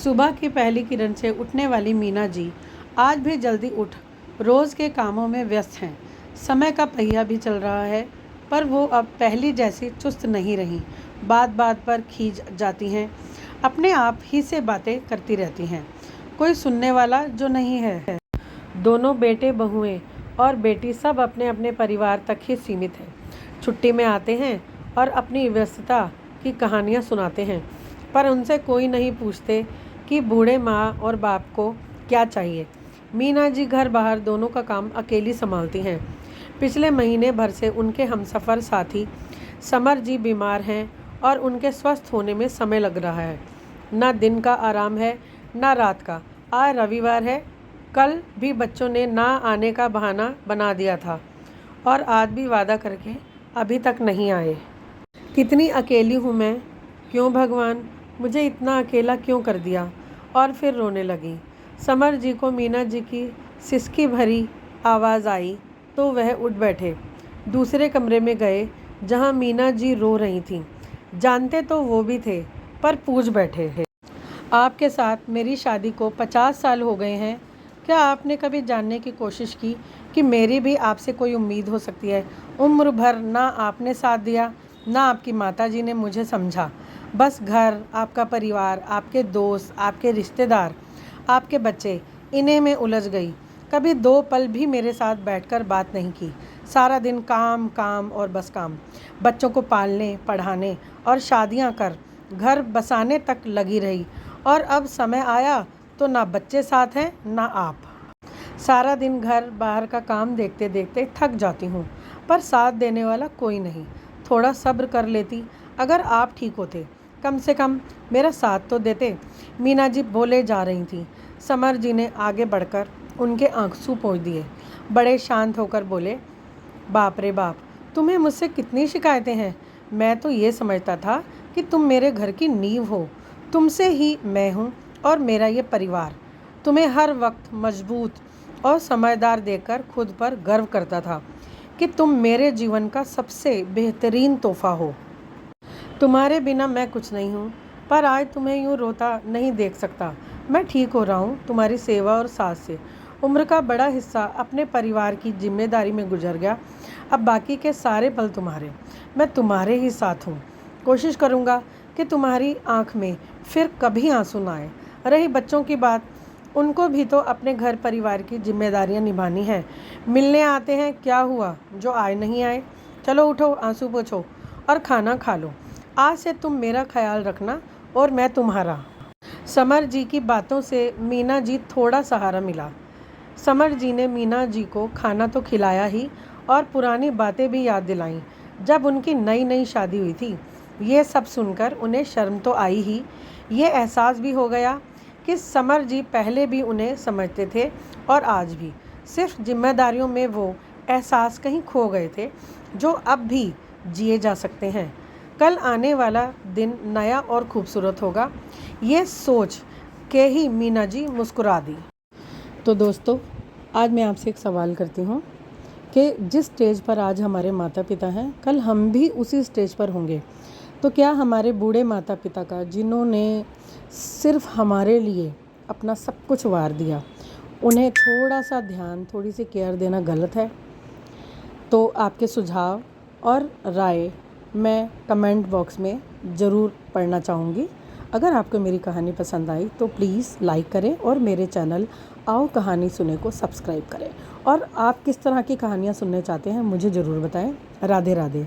सुबह की पहली किरण से उठने वाली मीना जी आज भी जल्दी उठ रोज़ के कामों में व्यस्त हैं। समय का पहिया भी चल रहा है, पर वो अब पहली जैसी चुस्त नहीं रहीं। बात बात पर खींच जाती हैं, अपने आप ही से बातें करती रहती हैं। कोई सुनने वाला जो नहीं है। दोनों बेटे बहुएं और बेटी सब अपने अपने परिवार तक ही सीमित हैं। छुट्टी में आते हैं और अपनी व्यस्तता की कहानियाँ सुनाते हैं, पर उनसे कोई नहीं पूछते कि बूढ़े माँ और बाप को क्या चाहिए। मीना जी घर बाहर दोनों का काम अकेली संभालती हैं। पिछले महीने भर से उनके हमसफ़र साथी समर जी बीमार हैं और उनके स्वस्थ होने में समय लग रहा है। ना दिन का आराम है, ना रात का। आज रविवार है, कल भी बच्चों ने ना आने का बहाना बना दिया था और आज भी वादा करके अभी तक नहीं आए। कितनी अकेली हूँ मैं, क्यों भगवान मुझे इतना अकेला क्यों कर दिया। और फिर रोने लगी। समर जी को मीना जी की सिसकी भरी आवाज़ आई तो वह उठ बैठे। दूसरे कमरे में गए जहाँ मीना जी रो रही थीं। जानते तो वो भी थे, पर पूछ बैठे। आपके साथ मेरी शादी को 50 साल हो गए हैं। क्या आपने कभी जानने की कोशिश की कि मेरी भी आपसे कोई उम्मीद हो सकती है। उम्र भर ना आपने साथ दिया, ना आपकी माताजी ने मुझे समझा। बस घर, आपका परिवार, आपके दोस्त, आपके रिश्तेदार, आपके बच्चे, इन्हीं में उलझ गई। कभी 2 पल भी मेरे साथ बैठकर बात नहीं की। सारा दिन काम काम और बस काम। बच्चों को पालने, पढ़ाने और शादियां कर घर बसाने तक लगी रही। और अब समय आया तो ना बच्चे साथ हैं, ना आप। सारा दिन घर बाहर का काम देखते देखते थक जाती हूँ, पर साथ देने वाला कोई नहीं। थोड़ा सब्र कर लेती अगर आप ठीक होते। कम से कम मेरा साथ तो देते। मीना जी बोले जा रही थी। समर जी ने आगे बढ़कर उनके आंसू पोंछ दिए। बड़े शांत होकर बोले, बाप रे बाप, तुम्हें मुझसे कितनी शिकायतें हैं। मैं तो ये समझता था कि तुम मेरे घर की नींव हो। तुमसे ही मैं हूँ और मेरा ये परिवार। तुम्हें हर वक्त मजबूत और समझदार देखकर खुद पर गर्व करता था कि तुम मेरे जीवन का सबसे बेहतरीन तोहफा हो। तुम्हारे बिना मैं कुछ नहीं हूँ, पर आज तुम्हें यूँ रोता नहीं देख सकता। मैं ठीक हो रहा हूँ तुम्हारी सेवा और साथ से। उम्र का बड़ा हिस्सा अपने परिवार की जिम्मेदारी में गुजर गया। अब बाकी के सारे पल तुम्हारे। मैं तुम्हारे ही साथ हूँ। कोशिश करूँगा कि तुम्हारी आँख में फिर कभी आंसू ना आए। रही बच्चों की बात, उनको भी तो अपने घर परिवार की जिम्मेदारियाँ निभानी हैं। मिलने आते हैं, क्या हुआ जो आए नहीं आए। चलो उठो, आंसू पोंछो और खाना खा लो। आज से तुम मेरा ख्याल रखना और मैं तुम्हारा। समर जी की बातों से मीना जी थोड़ा सहारा मिला। समर जी ने मीना जी को खाना तो खिलाया ही और पुरानी बातें भी याद दिलाईं, जब उनकी नई नई शादी हुई थी। ये सब सुनकर उन्हें शर्म तो आई ही, ये एहसास भी हो गया कि समर जी पहले भी उन्हें समझते थे और आज भी। सिर्फ जिम्मेदारियों में वो एहसास कहीं खो गए थे जो अब भी जिए जा सकते हैं। कल आने वाला दिन नया और खूबसूरत होगा, ये सोच के ही मीना जी मुस्कुरा दी। तो दोस्तों, आज मैं आपसे एक सवाल करती हूँ कि जिस स्टेज पर आज हमारे माता पिता हैं, कल हम भी उसी स्टेज पर होंगे। तो क्या हमारे बूढ़े माता पिता का, जिन्होंने सिर्फ हमारे लिए अपना सब कुछ वार दिया, उन्हें थोड़ा सा ध्यान, थोड़ी सी केयर देना गलत है? तो आपके सुझाव और राय मैं कमेंट बॉक्स में ज़रूर पढ़ना चाहूँगी। अगर आपको मेरी कहानी पसंद आई तो प्लीज़ लाइक करें और मेरे चैनल आओ कहानी सुने को सब्सक्राइब करें। और आप किस तरह की कहानियाँ सुनना चाहते हैं मुझे ज़रूर बताएं। राधे राधे।